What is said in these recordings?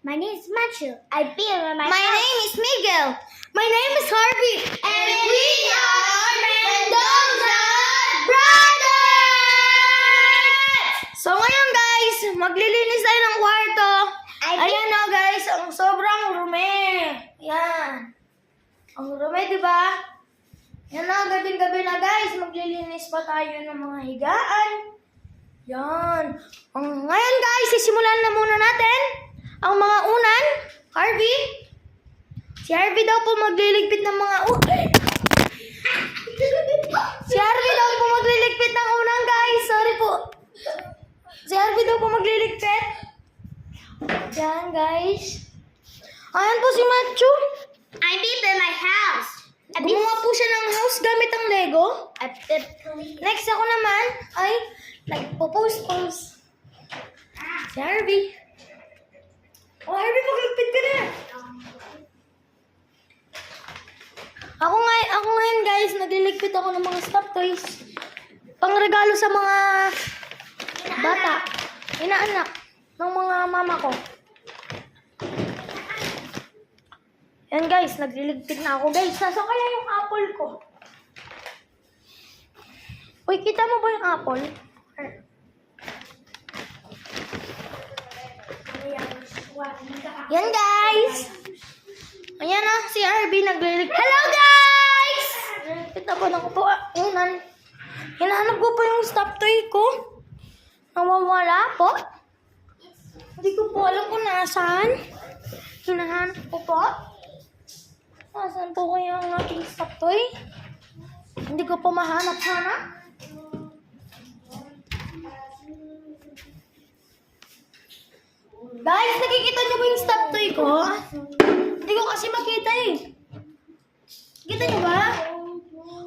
My name is Matthew. I've been in my name is Miguel. My name is Harvey. And we are Mendoza Brothers! So ngayon guys, maglilinis tayo ng kwarto. Ayan na guys, ang sobrang rumi. Yan. Ang rumi, di ba? Yan na, gabing-gabi na guys. Maglilinis pa tayo ng mga higaan. Yan. Ngayon guys, sisimulan na muna natin ang mga unan. Harvey. Si Harvey daw po magliligpit ng mga Si Harvey daw po magliligpit ng unan guys. Sorry po. Si Harvey daw po magliligpit. Yan guys. Ayan po si Matthew. I built in my house. Gumawa po siya ng house gamit ang Lego. Next ako naman ay nagpo-post. Si Harvey. Oh, Harvey, magligpit ka na. Ako ngayon guys, nagliligpit ako ng mga stuffed toys. Pangregalo sa mga bata. Inaanak ng mga mama ko. Yan guys, nagliligpit na ako guys. Nasaan kaya yung apple ko? Uy, kita mo ba yung apple? Yan guys! Ayan na, si Harvey nagliligpit. Hello guys! Nagliligpit ako ng po. Unan. Hinahanap ko po yung stuffed toy ko. Nawawala po. Hindi ko po alam kung nasaan. Hinahanap ko po. Nasaan po kaya ang ating stuffed toy? Hindi ko po mahanap-hanap. Guys, nakikita niyo ba yung stuffed toy ko? Hindi ko kasi makita eh. Kita niyo ba?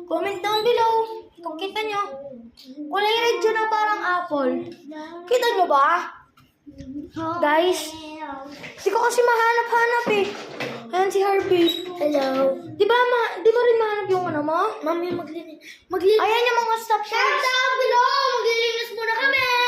Comment down below kung kita niyo. Kulay red yun na parang apple. Kita niyo ba? Guys, hindi ko kasi mahanap-hanap eh. Ayan si Harvey. Hello. Di ba rin mahanap yung ano mo? Mami, maglinis. Ayan yung mga stuffed toys. Down below! Maglilinis muna kami!